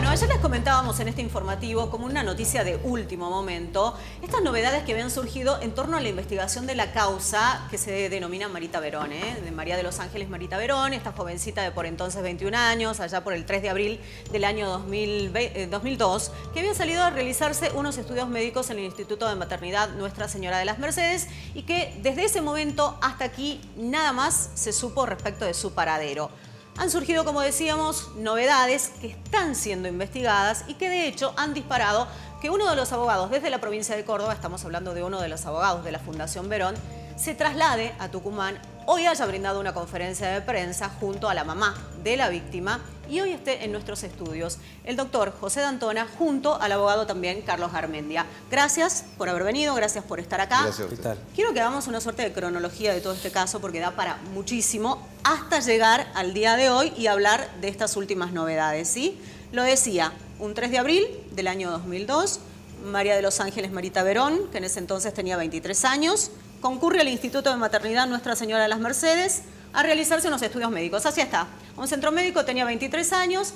Bueno, ayer les comentábamos en este informativo como una noticia de último momento estas novedades que habían surgido en torno a la investigación de la causa que se denomina Marita Verón, de María de los Ángeles Marita Verón, esta jovencita de por entonces 21 años, allá por el 3 de abril del año 2002, que había salido a realizarse unos estudios médicos en el Instituto de Maternidad Nuestra Señora de las Mercedes y que desde ese momento hasta aquí nada más se supo respecto de su paradero. Han surgido, como decíamos, novedades que están siendo investigadas y que de hecho han disparado que uno de los abogados desde la provincia de Córdoba, estamos hablando de uno de los abogados de la Fundación Verón, se traslade a Tucumán, hoy haya brindado una conferencia de prensa junto a la mamá de la víctima y hoy esté en nuestros estudios el doctor José D'Antona junto al abogado también Carlos Garmendia. Gracias por haber venido, gracias por estar acá. Gracias a usted. Quiero que hagamos una suerte de cronología de todo este caso porque da para muchísimo hasta llegar al día de hoy y hablar de estas últimas novedades, ¿sí? Lo decía, un 3 de abril del año 2002, María de los Ángeles Marita Verón, que en ese entonces tenía 23 años, concurre al Instituto de Maternidad Nuestra Señora de las Mercedes a realizarse unos estudios médicos. Así está, un centro médico, tenía 23 años,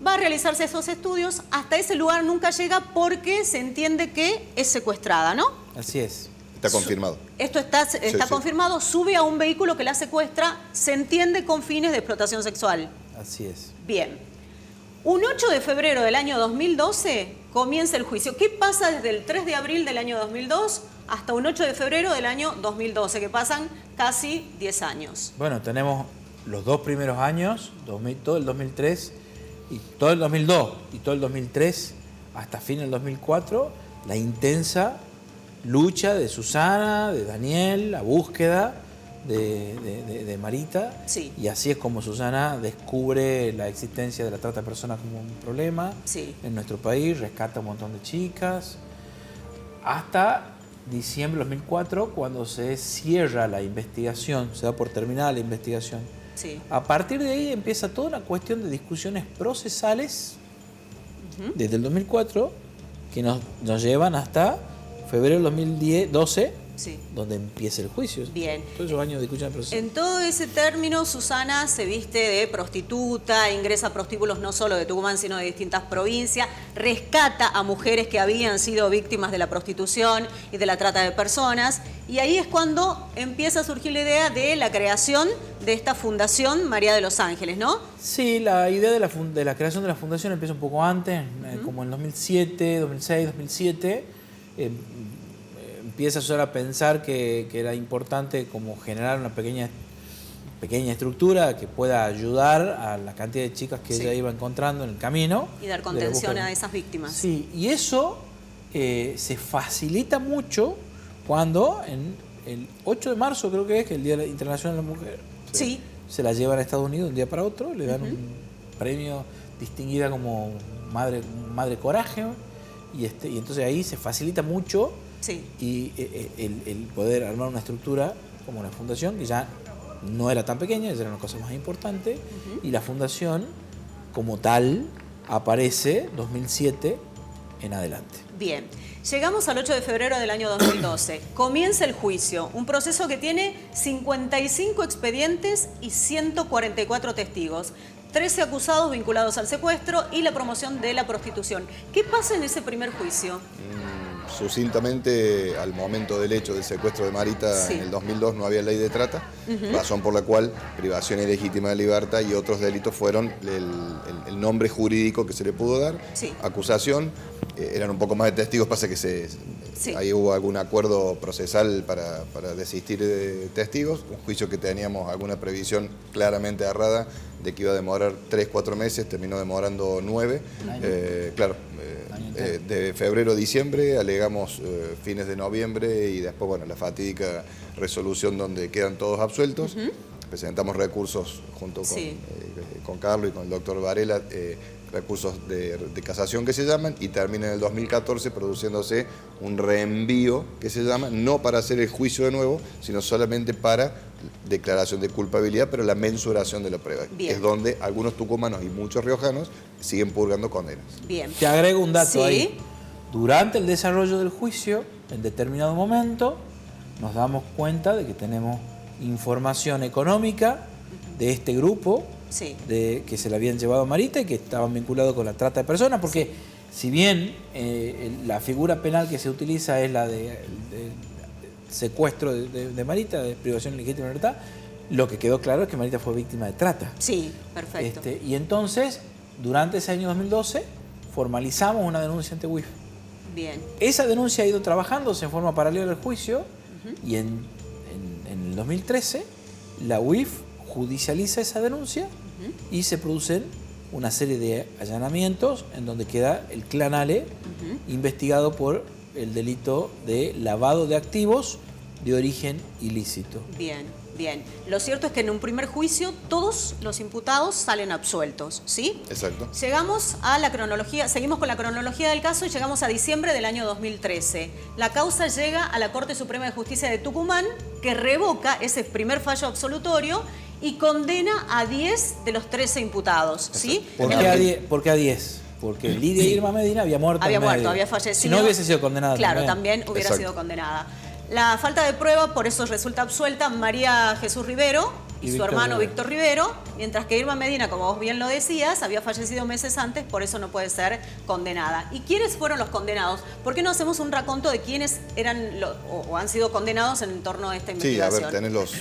va a realizarse esos estudios, hasta ese lugar nunca llega porque se entiende que es secuestrada, ¿no? Así es. Está confirmado. Esto está Sí. confirmado, sube a un vehículo que la secuestra, se entiende con fines de explotación sexual. Así es. Bien. Un 8 de febrero del año 2012 comienza el juicio. ¿Qué pasa desde el 3 de abril del año 2002 hasta un 8 de febrero del año 2012? Que pasan casi 10 años. Bueno, tenemos los dos primeros años, todo el 2003 y todo el 2002 y todo el 2003 hasta fin del 2004, la intensa lucha de Susana, de Daniel, la búsqueda de Marita. Sí. Y así es como Susana descubre la existencia de la trata de personas como un problema en nuestro país, rescata un montón de chicas, hasta diciembre de 2004, cuando se cierra la investigación, se da por terminada la investigación. Sí. A partir de ahí empieza toda una cuestión de discusiones procesales desde el 2004 que nos llevan hasta febrero del 2012, Sí. donde empieza el juicio. Bien. Todos esos años de discusión procesal. En todo ese término, Susana se viste de prostituta, ingresa a prostíbulos no solo de Tucumán, sino de distintas provincias, rescata a mujeres que habían sido víctimas de la prostitución y de la trata de personas, y ahí es cuando empieza a surgir la idea de la creación de esta Fundación María de los Ángeles, ¿no? Sí, la idea de la creación de la fundación empieza un poco antes, como en 2007, 2006, 2007. Empieza a pensar que era importante como generar una pequeña estructura que pueda ayudar a la cantidad de chicas que ella iba encontrando en el camino. Y dar contención a esas víctimas. Sí, y eso se facilita mucho cuando en el 8 de marzo, creo que es el Día Internacional de la Mujer, se la llevan a Estados Unidos de un día para otro, le dan un premio distinguida como Madre Coraje, y entonces ahí se facilita mucho. Sí. Y el poder armar una estructura como una fundación, que ya no era tan pequeña, ya era una cosa más importante, y la fundación como tal aparece 2007 en adelante. Bien, llegamos al 8 de febrero del año 2012. Comienza el juicio, un proceso que tiene 55 expedientes y 144 testigos. 13 acusados vinculados al secuestro y la promoción de la prostitución. ¿Qué pasa en ese primer juicio? Sucintamente, al momento del hecho del secuestro de Marita en el 2002 no había ley de trata, razón por la cual privación ilegítima de libertad y otros delitos fueron el nombre jurídico que se le pudo dar, acusación, eran un poco más de testigos, pasa que ahí hubo algún acuerdo procesal para desistir de testigos, un juicio que teníamos alguna previsión claramente errada de que iba a demorar 3-4 meses, terminó demorando 9, de febrero a diciembre, alegamos fines de noviembre y después, bueno, la fatídica resolución donde quedan todos absueltos. Presentamos recursos junto con Carlos y con el doctor Varela, recursos de casación que se llaman, y termina en el 2014 produciéndose un reenvío que se llama, no para hacer el juicio de nuevo, sino solamente para declaración de culpabilidad, pero la mensuración de la prueba. Es donde algunos tucumanos y muchos riojanos siguen purgando condenas. Bien. Te agrego un dato ahí. Durante el desarrollo del juicio, en determinado momento, nos damos cuenta de que tenemos información económica de este grupo de que se la habían llevado a Marita y que estaban vinculados con la trata de personas, porque si bien la figura penal que se utiliza es la de secuestro de Marita, de privación legítima de libertad, lo que quedó claro es que Marita fue víctima de trata. Sí, perfecto. Y entonces, durante ese año 2012, formalizamos una denuncia ante UIF. Bien. Esa denuncia ha ido trabajándose en forma paralela al juicio y en el 2013 la UIF judicializa esa denuncia y se producen una serie de allanamientos en donde queda el clan Ale investigado por el delito de lavado de activos de origen ilícito. Bien, bien. Lo cierto es que en un primer juicio todos los imputados salen absueltos, ¿sí? Exacto. Llegamos a la cronología, seguimos con la cronología del caso y llegamos a diciembre del año 2013. La causa llega a la Corte Suprema de Justicia de Tucumán, que revoca ese primer fallo absolutorio y condena a 10 de los 13 imputados, ¿sí? ¿Por qué a 10? Porque Lidia Irma Medina había muerto. Había fallecido. Si no hubiese sido condenada. Claro, también hubiera sido condenada. La falta de prueba, por eso resulta absuelta María Jesús Rivero y su hermano Víctor Rivero, mientras que Irma Medina, como vos bien lo decías, había fallecido meses antes, por eso no puede ser condenada. ¿Y quiénes fueron los condenados? ¿Por qué no hacemos un raconto de quiénes eran o han sido condenados en torno a esta investigación? Sí, a ver, tenés los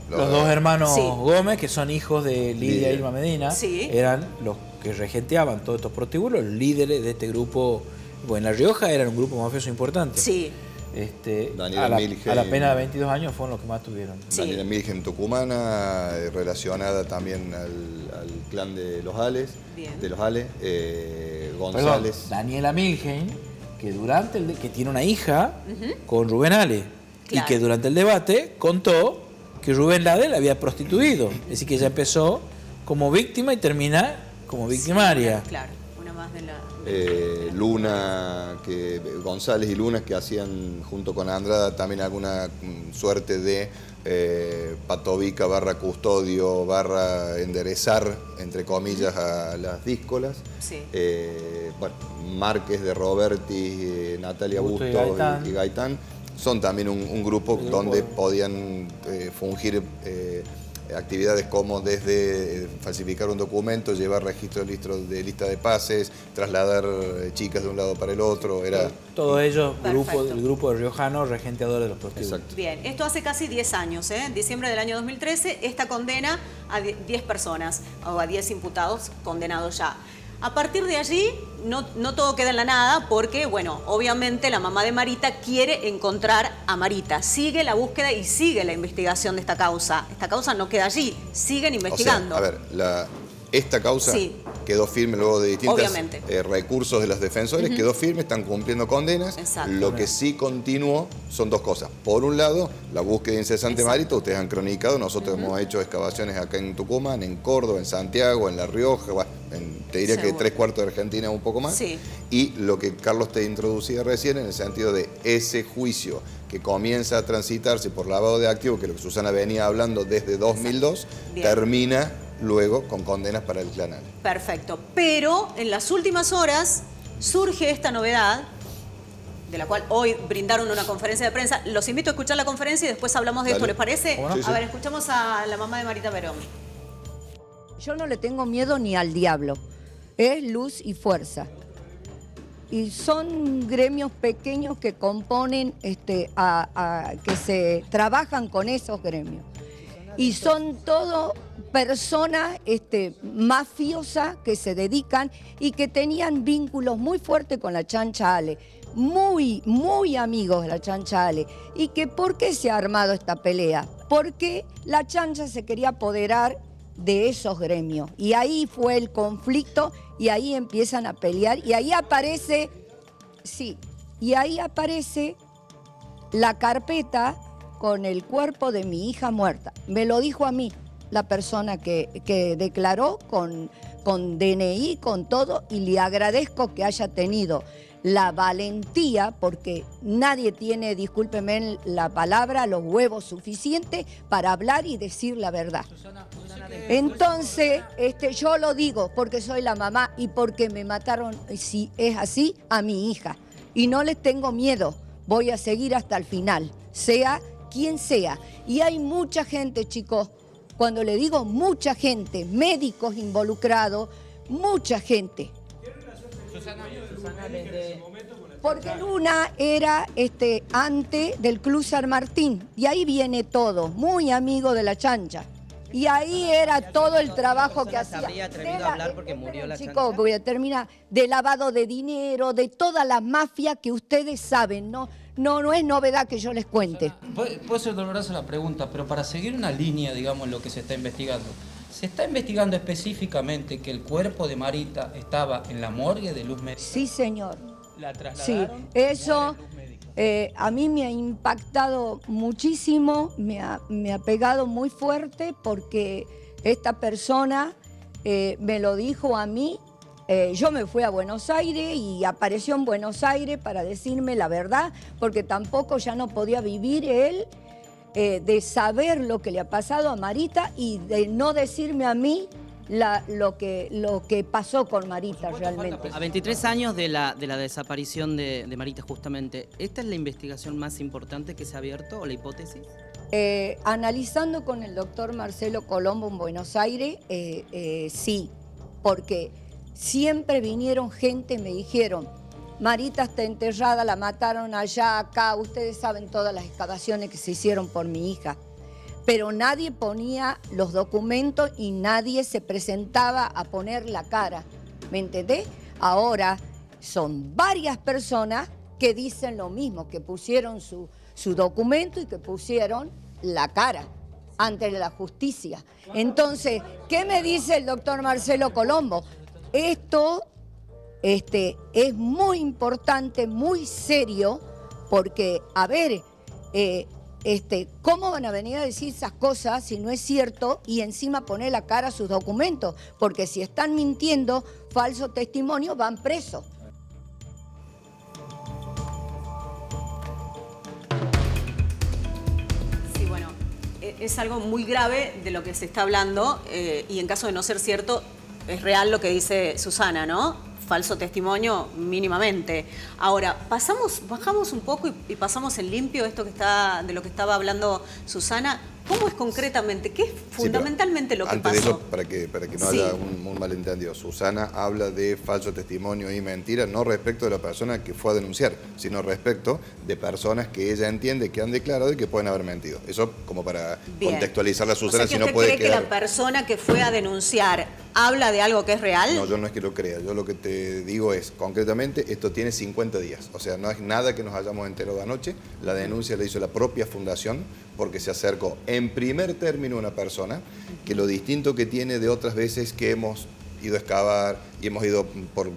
dos hermanos Gómez, que son hijos de Lidia Irma Medina, eran los que regenteaban todos estos prostíbulos, los líderes de este grupo. Bueno, en La Rioja eran un grupo mafioso importante. Sí. A la pena de 22 años fueron los que más tuvieron. Daniela Milgen, tucumana, relacionada también al clan de los Ales, González. Perdón, Daniela Milgen, que tiene una hija con Rubén Ale, y que durante el debate contó que Rubén Ale la había prostituido. Es decir, que ella empezó como víctima y termina como victimaria. Claro, una más de la... Luna, González y Luna, que hacían junto con Andrada también alguna suerte de patobica / custodio / enderezar, entre comillas, a las díscolas. Márquez de Roberti, Natalia Bustos y Gaitán son también un grupo donde podían fungir actividades como desde falsificar un documento, llevar registro de lista de pases, trasladar chicas de un lado para el otro. Todo ello, el grupo de riojanos regenteadores de los prostíbulos. Exacto. Bien, esto hace casi 10 años, en diciembre del año 2013, esta condena a 10 personas, o a 10 imputados condenados ya. A partir de allí, no todo queda en la nada porque, bueno, obviamente la mamá de Marita quiere encontrar a Marita. Sigue la búsqueda y sigue la investigación de esta causa. Esta causa no queda allí, siguen investigando. O sea, a ver, esta causa quedó firme luego de distintos recursos de los defensores, quedó firme, están cumpliendo condenas. Exacto. Lo que sí continuó son dos cosas. Por un lado, la búsqueda incesante de Marita, ustedes han cronicado, nosotros hemos hecho excavaciones acá en Tucumán, en Córdoba, en Santiago, en La Rioja, te diría que 3/4 de Argentina, un poco más. Y lo que Carlos te introducía recién, en el sentido de ese juicio que comienza a transitarse por lavado de activos, que es lo que Susana venía hablando desde 2002, termina luego con condenas para el clan Ale. Perfecto. Pero en las últimas horas surge esta novedad, de la cual hoy brindaron una conferencia de prensa. Los invito a escuchar la conferencia y después hablamos de esto, ¿les parece? A ver, escuchamos a la mamá de Marita Verón. Yo no le tengo miedo ni al diablo. Es luz y fuerza. Y son gremios pequeños que componen, que se trabajan con esos gremios. Y son todo personas mafiosas que se dedican y que tenían vínculos muy fuertes con la Chancha Ale, muy, muy amigos de la Chancha Ale. Y que ¿por qué se ha armado esta pelea? Porque la Chancha se quería apoderar de esos gremios. Y ahí fue el conflicto y ahí empiezan a pelear y ahí aparece, la carpeta con el cuerpo de mi hija muerta. Me lo dijo a mí la persona que declaró con DNI, con todo, y le agradezco que haya tenido la valentía, porque nadie tiene, discúlpeme la palabra, los huevos suficientes para hablar y decir la verdad. Entonces, yo lo digo porque soy la mamá y porque me mataron, si es así, a mi hija. Y no les tengo miedo, voy a seguir hasta el final, sea quien sea. Y hay mucha gente, chicos, Cuando le digo mucha gente, médicos involucrados, mucha gente. Susana, desde... Porque Luna era antes del Club San Martín, y ahí viene todo, muy amigo de la chancha. Y ahí era todo el trabajo que hacía. Habría atrevido a hablar porque murió la chancha. Chicos, voy a terminar. De lavado de dinero, de todas las mafias que ustedes saben, no es novedad que yo les cuente. Puede ser dolorosa la pregunta, pero para seguir una línea, digamos, en lo que se está investigando. ¿Se está investigando específicamente que el cuerpo de Marita estaba en la morgue de Luz Médica? Sí, señor. ¿La trasladaron? Sí, eso a mí me ha impactado muchísimo, me ha pegado muy fuerte porque esta persona me lo dijo a mí. Yo me fui a Buenos Aires y apareció en Buenos Aires para decirme la verdad, porque tampoco ya no podía vivir él de saber lo que le ha pasado a Marita y de no decirme a mí lo que pasó con Marita realmente. A 23 años de la desaparición de Marita, justamente, ¿esta es la investigación más importante que se ha abierto o la hipótesis? Analizando con el doctor Marcelo Colombo en Buenos Aires, sí, porque siempre vinieron gente y me dijeron, Marita está enterrada, la mataron allá, acá, ustedes saben todas las excavaciones que se hicieron por mi hija. Pero nadie ponía los documentos y nadie se presentaba a poner la cara, ¿me entendés? Ahora son varias personas que dicen lo mismo, que pusieron su documento y que pusieron la cara ante la justicia. Entonces, ¿qué me dice el doctor Marcelo Colombo? Esto es muy importante, muy serio, porque, a ver, ¿cómo van a venir a decir esas cosas si no es cierto y encima poner la cara a sus documentos? Porque si están mintiendo, falso testimonio, van presos. Sí, bueno, es algo muy grave de lo que se está hablando y en caso de no ser cierto, es real lo que dice Susana, ¿no? Falso testimonio mínimamente. Ahora, bajamos un poco y pasamos en limpio esto de lo que estaba hablando Susana. ¿Cómo es concretamente? ¿Qué es fundamentalmente lo que pasó? Antes de eso, para que no haya un malentendido, Susana habla de falso testimonio y mentira, no respecto de la persona que fue a denunciar, sino respecto de personas que ella entiende que han declarado y que pueden haber mentido. Eso como para contextualizar a Susana, o sea, si no puede ¿usted cree que la persona que fue a denunciar habla de algo que es real? No, yo no es que lo crea. Yo lo que te digo es, concretamente, esto tiene 50 días. O sea, no es nada que nos hayamos enterado anoche. La denuncia la hizo la propia fundación porque se acercó en primer término una persona que lo distinto que tiene de otras veces que hemos ido a excavar y hemos ido por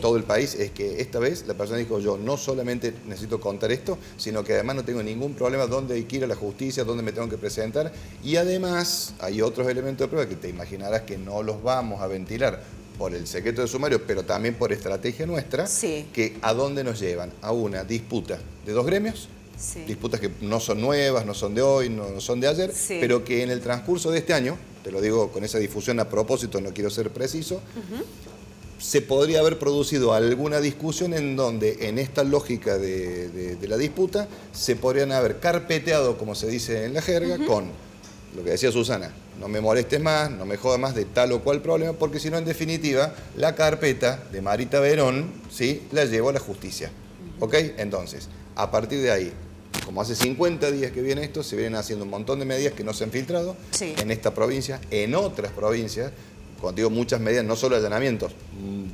todo el país es que esta vez la persona dijo, yo no solamente necesito contar esto, sino que además no tengo ningún problema dónde hay que ir a la justicia, dónde me tengo que presentar, y además hay otros elementos de prueba que te imaginarás que no los vamos a ventilar por el secreto de sumario, pero también por estrategia nuestra, que a dónde nos llevan, a una disputa de dos gremios, disputas que no son nuevas, no son de hoy, no son de ayer, pero que en el transcurso de este año, te lo digo con esa difusión a propósito, no quiero ser preciso, se podría haber producido alguna discusión en donde en esta lógica de la disputa se podrían haber carpeteado, como se dice en la jerga, con lo que decía Susana, no me molestes más, no me jodas más de tal o cual problema, porque si no, en definitiva, la carpeta de Marita Verón, la llevó a la justicia. ¿Ok? Entonces, a partir de ahí, como hace 50 días que viene esto, se vienen haciendo un montón de medidas que no se han filtrado en esta provincia, en otras provincias, cuando digo muchas medidas, no solo allanamientos,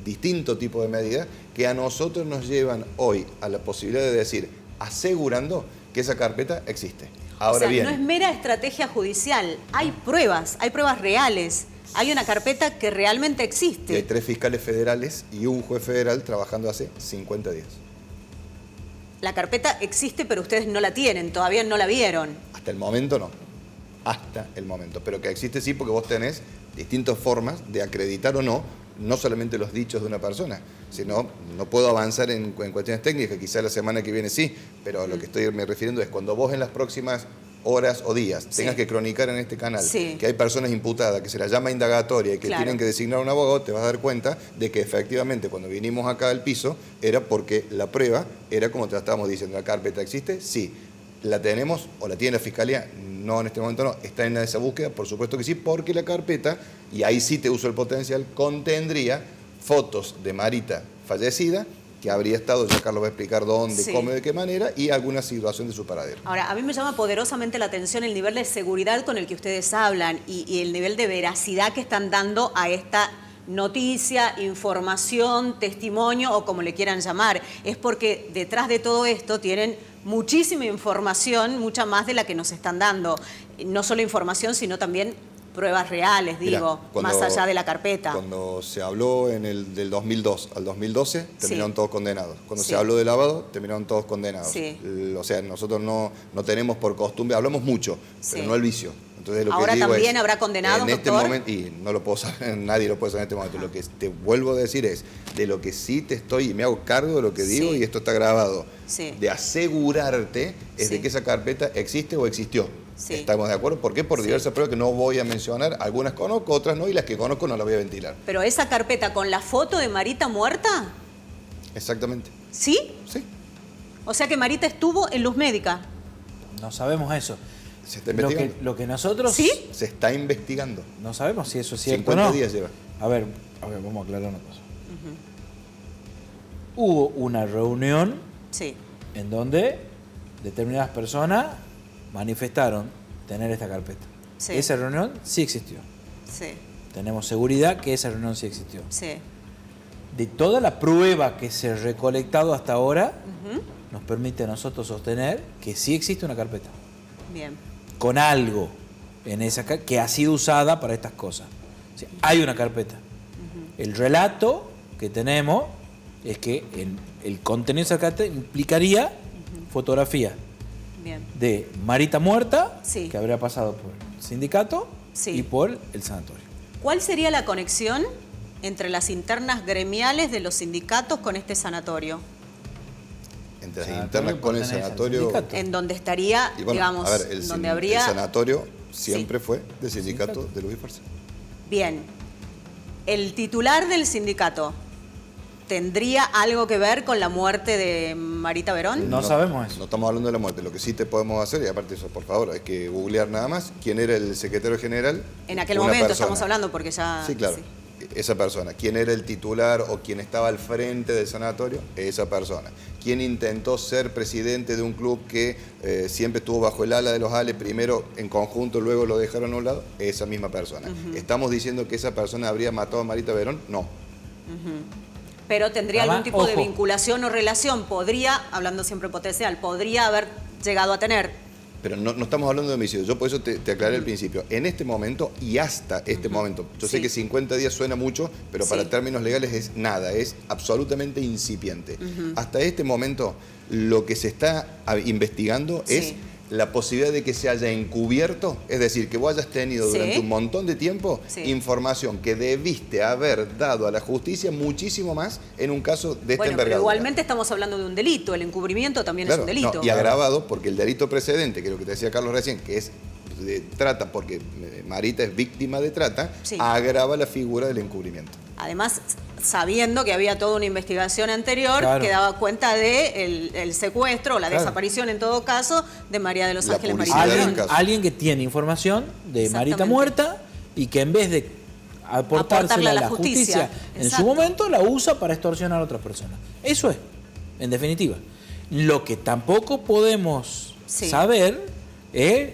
distinto tipo de medidas, que a nosotros nos llevan hoy a la posibilidad de decir, asegurando que esa carpeta existe. Ahora bien, no es mera estrategia judicial, hay pruebas reales. Hay una carpeta que realmente existe. Y hay 3 fiscales federales y un juez federal trabajando hace 50 días. La carpeta existe, pero ustedes no la tienen, todavía no la vieron. Hasta el momento no. Hasta el momento. Pero que existe sí, porque vos tenés distintas formas de acreditar o no, no solamente los dichos de una persona, sino, no puedo avanzar en cuestiones técnicas, quizá la semana que viene sí, pero a lo que estoy me refiriendo es cuando vos en las próximas horas o días tengas que cronicar en este canal que hay personas imputadas, que se las llama indagatoria y que tienen que designar un abogado, te vas a dar cuenta de que efectivamente cuando vinimos acá al piso era porque la prueba era como te la estábamos diciendo, ¿la carpeta existe? Sí. ¿La tenemos o la tiene la Fiscalía? no, en este momento no. ¿Está en esa búsqueda? Por supuesto que sí, porque la carpeta, y ahí sí te uso el potencial, contendría fotos de Marita fallecida, que habría estado, ya Carlos va a explicar dónde, cómo y de qué manera, y alguna situación de su paradero. Ahora, a mí me llama poderosamente la atención el nivel de seguridad con el que ustedes hablan y el nivel de veracidad que están dando a esta noticia, información, testimonio o como le quieran llamar. Es porque detrás de todo esto tienen muchísima información, mucha más de la que nos están dando. No solo información, sino también pruebas reales, digo, más allá de la carpeta. Cuando se habló del 2002 al 2012, terminaron todos condenados. Cuando se habló de lavado, terminaron todos condenados. O sea, nosotros no tenemos por costumbre, hablamos mucho, pero no el vicio. Entonces, lo ahora que digo también es, habrá condenados, en este doctor. momento, y no lo puedo saber, nadie lo puede saber en este momento. Lo que te vuelvo a decir es, de lo que sí te estoy, y me hago cargo de lo que digo, y esto está grabado, de asegurarte es de que esa carpeta existe o existió. ¿Estamos de acuerdo? ¿Por qué? Por diversas pruebas que no voy a mencionar. Algunas conozco, otras no, y las que conozco no las voy a ventilar. ¿Pero esa carpeta con la foto de Marita muerta? Exactamente. ¿Sí? Sí. O sea que Marita estuvo en Luz Médica. No sabemos eso. Se está investigando. Lo que nosotros... ¿Sí? Se está investigando. No sabemos si eso es cierto 50 o no. días lleva. A ver, vamos a aclarar una cosa. Hubo una reunión en donde determinadas personas manifestaron tener esta carpeta. Esa reunión sí existió. Tenemos seguridad que esa reunión sí existió. De toda la prueba que se ha recolectado hasta ahora, nos permite a nosotros sostener que sí existe una carpeta. Bien. Con algo en esa que ha sido usada para estas cosas. O sea, hay una carpeta. El relato que tenemos es que el contenido de esa carpeta implicaría fotografía de Marita muerta, que habría pasado por el sindicato y por el sanatorio. ¿Cuál sería la conexión entre las internas gremiales de los sindicatos con este sanatorio? Entre las internas con el sanatorio... En donde estaría, digamos, a ver, donde habría... El sanatorio siempre fue del sindicato de Luz y Fuerza. Bien. ¿El titular del sindicato tendría algo que ver con la muerte de Marita Verón? No sabemos eso. No estamos hablando de la muerte. Lo que sí te podemos hacer, y aparte eso, por favor, hay que googlear nada más, quién era el secretario general. En aquel momento estamos hablando porque ya... Sí, claro. Esa persona. ¿Quién era el titular o quién estaba al frente del sanatorio? Esa persona. ¿Quién intentó ser presidente de un club que siempre estuvo bajo el ala de los ALE, primero en conjunto, luego lo dejaron a un lado? Esa misma persona. ¿Estamos diciendo que esa persona habría matado a Marita Verón? No. Pero tendría algún tipo de vinculación o relación. Podría, hablando siempre potencial, podría haber llegado a tener. Pero no estamos hablando de homicidio. Yo por eso te aclaré al principio. En este momento y hasta este momento, yo sé que 50 días suena mucho, pero para términos legales es nada, es absolutamente incipiente. Hasta este momento lo que se está investigando es la posibilidad de que se haya encubierto, es decir, que vos hayas tenido durante un montón de tiempo información que debiste haber dado a la justicia muchísimo más en un caso de esta envergadura. Pero igualmente estamos hablando de un delito, el encubrimiento también es un delito. No, y agravado porque el delito precedente, que es lo que te decía Carlos recién, que es de trata, porque Marita es víctima de trata, agrava la figura del encubrimiento. Además, sabiendo que había toda una investigación anterior que daba cuenta de el secuestro o la desaparición, en todo caso, de María de los Ángeles Marita Verón. Alguien que tiene información de Marita muerta y que en vez de aportársela a la justicia en su momento, la usa para extorsionar a otras personas. Eso es, en definitiva. Lo que tampoco podemos saber es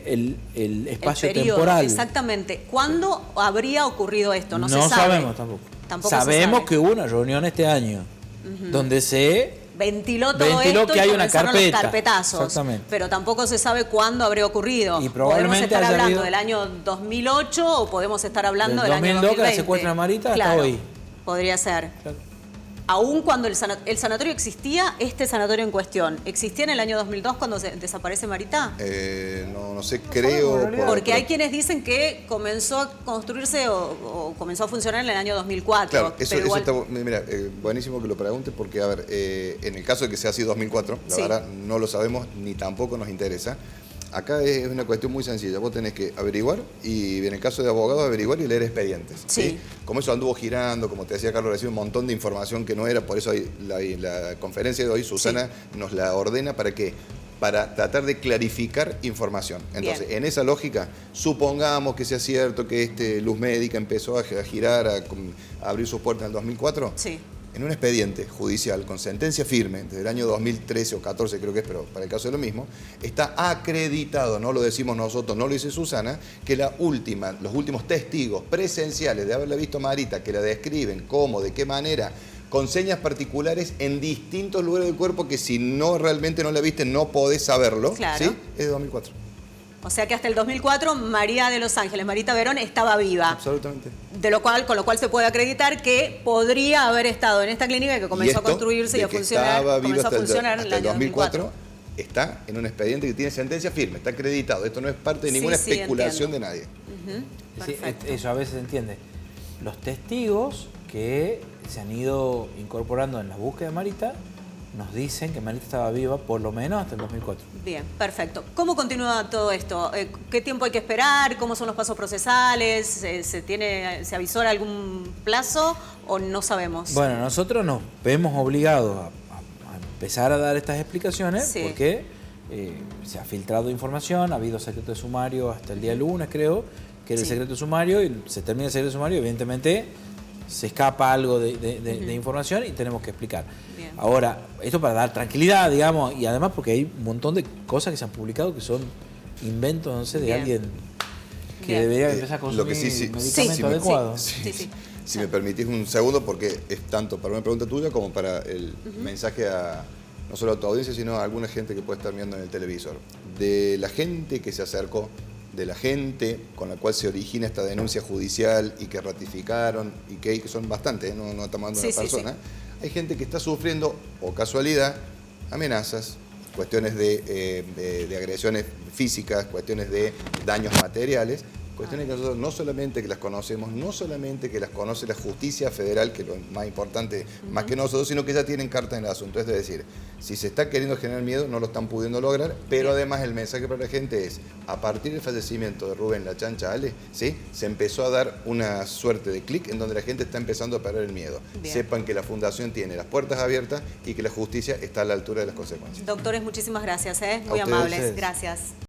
el espacio temporal. Exactamente. ¿Cuándo habría ocurrido esto? No se sabe. No sabemos tampoco. Sabemos que hubo una reunión este año donde se ventiló todo esto que hay una los carpetazos. Exactamente. Pero tampoco se sabe cuándo habría ocrido. Y probablemente podemos estar hablando del año 2008 o podemos estar hablando del año 2020. Que la secuestran a Marita hasta hoy. Podría ser. Aún cuando el sanatorio existía, este sanatorio en cuestión, ¿existía en el año 2002 cuando desaparece Marita? No sé, creo... Porque hay quienes dicen que comenzó a construirse o comenzó a funcionar en el año 2004. Claro, eso está, mira, buenísimo que lo preguntes porque, a ver, en el caso de que sea así 2004, la verdad no lo sabemos ni tampoco nos interesa. Acá es una cuestión muy sencilla. Vos tenés que averiguar y en el caso de abogados averiguar y leer expedientes. ¿Sí? Como eso anduvo girando, como te decía Carlos, recibe un montón de información que no era. Por eso la conferencia de hoy, Susana nos la ordena para que para tratar de clarificar información. Entonces, en esa lógica, supongamos que sea cierto que Luz Médica empezó a girar, a abrir sus puertas en el 2004. Sí. En un expediente judicial con sentencia firme desde el año 2013 o 14 creo que es, pero para el caso es lo mismo, está acreditado, no lo decimos nosotros, no lo dice Susana, que los últimos testigos presenciales de haberla visto Marita, que la describen cómo, de qué manera, con señas particulares en distintos lugares del cuerpo que si no realmente no la viste no podés saberlo, claro. ¿sí? Es de 2004. O sea que hasta el 2004 María de los Ángeles, Marita Verón, estaba viva. Absolutamente. Con lo cual se puede acreditar que podría haber estado en esta clínica que comenzó a construirse y a funcionar. Comenzó a funcionar en el 2004. Está en un expediente que tiene sentencia firme, está acreditado. Esto no es parte de ninguna especulación de nadie. Sí, eso a veces se entiende. Los testigos que se han ido incorporando en la búsqueda de Marita nos dicen que Marita estaba viva por lo menos hasta el 2004. Bien, perfecto. ¿Cómo continúa todo esto? ¿Qué tiempo hay que esperar? ¿Cómo son los pasos procesales? ¿Se avisora algún plazo o no sabemos? Bueno, nosotros nos vemos obligados a empezar a dar estas explicaciones porque se ha filtrado información, ha habido secreto de sumario hasta el día lunes, creo, que era el secreto de sumario, y se termina el secreto de sumario, evidentemente se escapa algo de información y tenemos que explicar. Bien. Ahora, esto para dar tranquilidad, digamos, y además porque hay un montón de cosas que se han publicado que son inventos, no sé, de alguien que debería empezar a consumir medicamento adecuado. Si me permitís un segundo, porque es tanto para una pregunta tuya como para el mensaje a no solo a tu audiencia, sino a alguna gente que puede estar viendo en el televisor. De la gente que se acercó, de la gente con la cual se origina esta denuncia judicial y que ratificaron, y que son bastantes, no estamos hablando de una persona, hay gente que está sufriendo, o casualidad, amenazas, cuestiones de agresiones físicas, cuestiones de daños materiales, cuestiones que nosotros no solamente que las conocemos, no solamente que las conoce la justicia federal, que es lo más importante, más que nosotros, sino que ya tienen carta en el asunto. Es decir, si se está queriendo generar miedo, no lo están pudiendo lograr, pero además el mensaje para la gente es, a partir del fallecimiento de Rubén La Chancha Ale, ¿sí? Se empezó a dar una suerte de clic en donde la gente está empezando a perder el miedo. Bien. Sepan que la Fundación tiene las puertas abiertas y que la justicia está a la altura de las consecuencias. Doctores, muchísimas gracias, muy amables. Gracias.